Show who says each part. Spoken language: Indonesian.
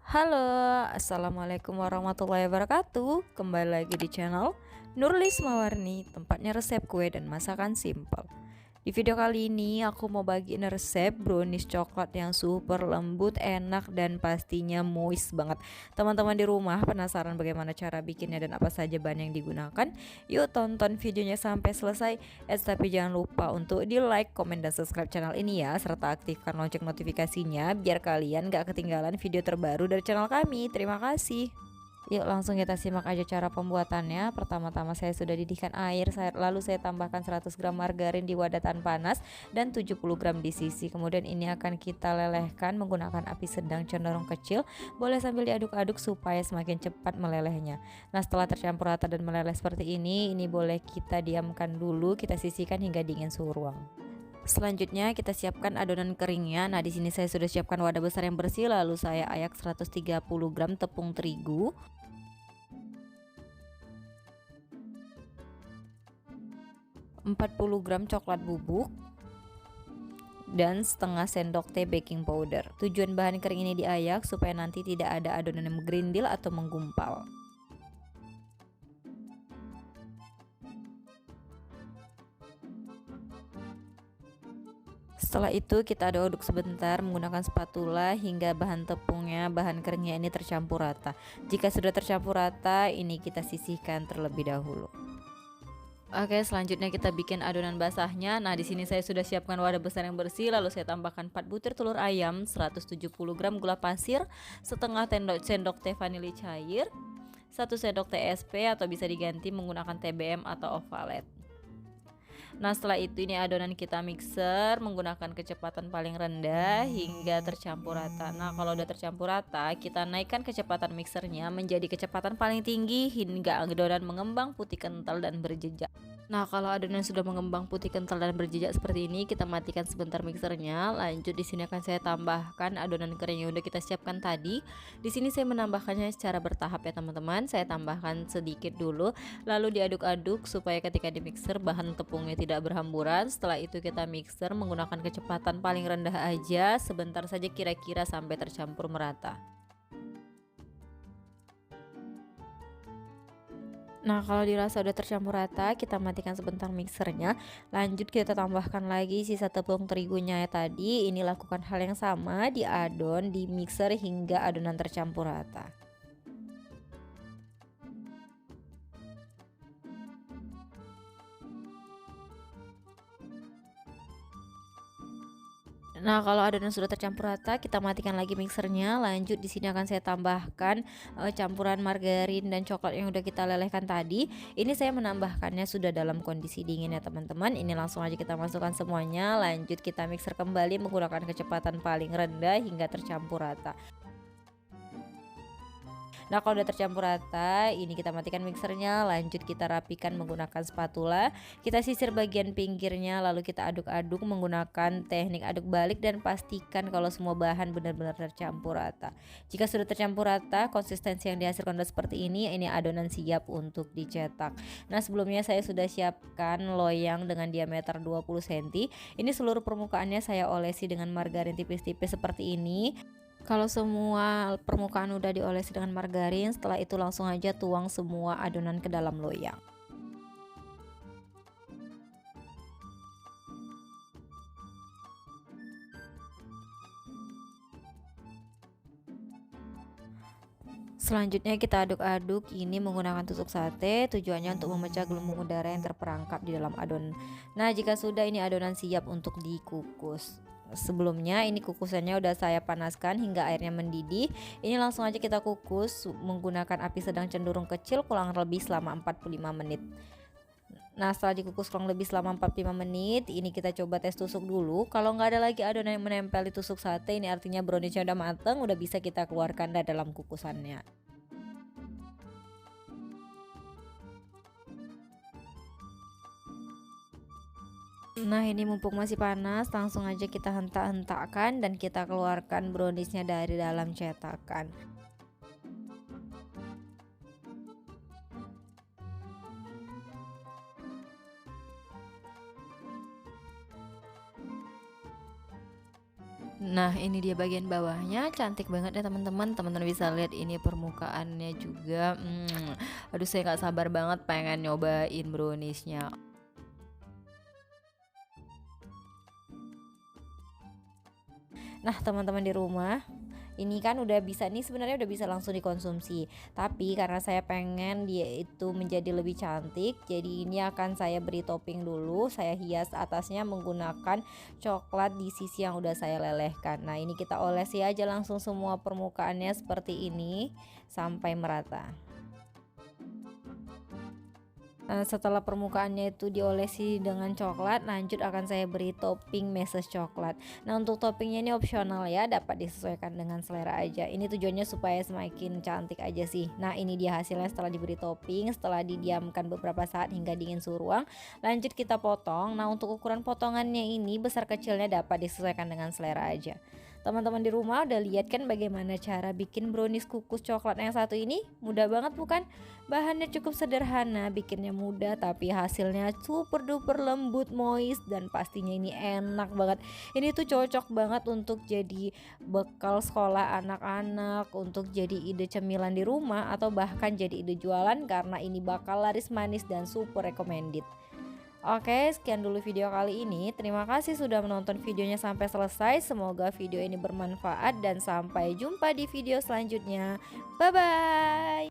Speaker 1: Halo, assalamualaikum warahmatullahi wabarakatuh. Kembali lagi di channel Nurlis Mawarni, tempatnya resep kue dan masakan simple. Di video kali ini aku mau bagiin resep brownies coklat yang super lembut, enak dan pastinya moist banget. Teman-teman di rumah penasaran bagaimana cara bikinnya dan apa saja bahan yang digunakan? Yuk tonton videonya sampai selesai. Tapi jangan lupa untuk di like, komen dan subscribe channel ini ya, serta aktifkan lonceng notifikasinya biar kalian gak ketinggalan video terbaru dari channel kami. Terima kasih. Yuk langsung kita simak aja cara pembuatannya. Pertama-tama saya sudah didihkan air, lalu saya tambahkan 100 gram margarin di wadah tahan panas dan 70 gram di sisi. Kemudian ini akan kita lelehkan menggunakan api sedang cenderung kecil. Boleh sambil diaduk-aduk supaya semakin cepat melelehnya. Nah, setelah tercampur rata dan meleleh seperti ini boleh kita diamkan dulu, kita sisihkan hingga dingin suhu ruang. Selanjutnya kita siapkan adonan keringnya. Nah, di sini saya sudah siapkan wadah besar yang bersih, lalu saya ayak 130 gram tepung terigu, 40 gram coklat bubuk, dan setengah sendok teh baking powder. Tujuan bahan kering ini diayak supaya nanti tidak ada adonan yang menggerindil atau menggumpal. Setelah itu kita aduk-aduk sebentar menggunakan spatula hingga bahan tepungnya, bahan keringnya ini tercampur rata. Jika sudah tercampur rata, ini kita sisihkan terlebih dahulu. Oke, selanjutnya kita bikin adonan basahnya. Nah, di sini saya sudah siapkan wadah besar yang bersih, lalu saya tambahkan 4 butir telur ayam, 170 gram gula pasir, setengah sendok teh vanili cair, 1 sendok teh SP atau bisa diganti menggunakan TBM atau ovalet. Nah, setelah itu ini adonan kita mixer menggunakan kecepatan paling rendah hingga tercampur rata. Nah, kalau udah tercampur rata, kita naikkan kecepatan mixernya menjadi kecepatan paling tinggi hingga adonan mengembang putih kental dan berjejak. Nah, kalau adonan sudah mengembang putih kental dan berjejak seperti ini, kita matikan sebentar mixernya. Lanjut di sini akan saya tambahkan adonan kering yang udah kita siapkan tadi. Di sini saya menambahkannya secara bertahap ya, teman-teman. Saya tambahkan sedikit dulu, lalu diaduk-aduk supaya ketika di mixer bahan tepungnya tidak berhamburan. Setelah itu kita mixer menggunakan kecepatan paling rendah aja, sebentar saja kira-kira sampai tercampur merata. Nah, kalau dirasa udah tercampur rata, kita matikan sebentar mixernya. Lanjut kita tambahkan lagi sisa tepung terigunya ya tadi. Ini lakukan hal yang sama, diadon, di mixer hingga adonan tercampur rata. Nah, kalau adonan sudah tercampur rata, kita matikan lagi mixernya. Lanjut di sini akan saya tambahkan campuran margarin dan coklat yang udah kita lelehkan tadi. Ini saya menambahkannya sudah dalam kondisi dingin ya, teman-teman. Ini langsung aja kita masukkan semuanya. Lanjut kita mixer kembali menggunakan kecepatan paling rendah hingga tercampur rata. Nah, kalau udah tercampur rata, ini kita matikan mixernya. Lanjut kita rapikan menggunakan spatula. Kita sisir bagian pinggirnya, lalu kita aduk-aduk menggunakan teknik aduk balik dan pastikan kalau semua bahan benar-benar tercampur rata. Jika sudah tercampur rata, konsistensi yang dihasilkan udah seperti ini adonan siap untuk dicetak. Nah, sebelumnya saya sudah siapkan loyang dengan diameter 20 cm. Ini seluruh permukaannya saya olesi dengan margarin tipis-tipis seperti ini. Kalau semua permukaan udah diolesi dengan margarin, setelah itu langsung aja tuang semua adonan ke dalam loyang. Selanjutnya kita aduk-aduk ini menggunakan tusuk sate, tujuannya untuk memecah gelembung udara yang terperangkap di dalam adonan. Nah, jika sudah ini adonan siap untuk dikukus. Sebelumnya ini kukusannya udah saya panaskan hingga airnya mendidih. Ini langsung aja kita kukus menggunakan api sedang cenderung kecil kurang lebih selama 45 menit. Nah, setelah dikukus kurang lebih selama 45 menit, ini kita coba tes tusuk dulu. Kalau nggak ada lagi adonan yang menempel di tusuk sate, ini artinya browniesnya udah mateng, udah bisa kita keluarkan dari dalam kukusannya. Nah, ini mumpung masih panas, langsung aja kita hentak-hentakkan dan kita keluarkan browniesnya dari dalam cetakan. Nah, ini dia bagian bawahnya, cantik banget ya teman-teman. Teman-teman bisa lihat ini permukaannya juga. Aduh, saya nggak sabar banget pengen nyobain browniesnya. Nah, teman-teman di rumah, ini kan udah bisa nih, sebenarnya udah bisa langsung dikonsumsi. Tapi karena saya pengen dia itu menjadi lebih cantik, jadi ini akan saya beri topping dulu. Saya hias atasnya menggunakan coklat di sisi yang udah saya lelehkan. Nah, ini kita olesi aja langsung semua permukaannya seperti ini sampai merata. Setelah permukaannya itu diolesi dengan coklat, lanjut akan saya beri topping meses coklat. Nah, untuk toppingnya ini opsional ya, dapat disesuaikan dengan selera aja. Ini tujuannya supaya semakin cantik aja sih. Nah, ini dia hasilnya setelah diberi topping, setelah didiamkan beberapa saat hingga dingin suhu ruang. Lanjut kita potong. Nah, untuk ukuran potongannya ini besar kecilnya dapat disesuaikan dengan selera aja. Teman-teman di rumah udah lihat kan bagaimana cara bikin brownies kukus coklat yang satu ini? Mudah banget bukan? Bahannya cukup sederhana, bikinnya mudah tapi hasilnya super duper lembut, moist, dan pastinya ini enak banget. Ini tuh cocok banget untuk jadi bekal sekolah anak-anak, untuk jadi ide cemilan di rumah, atau bahkan jadi ide jualan karena ini bakal laris manis dan super recommended. Oke, sekian dulu video kali ini. Terima kasih sudah menonton videonya sampai selesai. Semoga video ini bermanfaat dan sampai jumpa di video selanjutnya. Bye bye.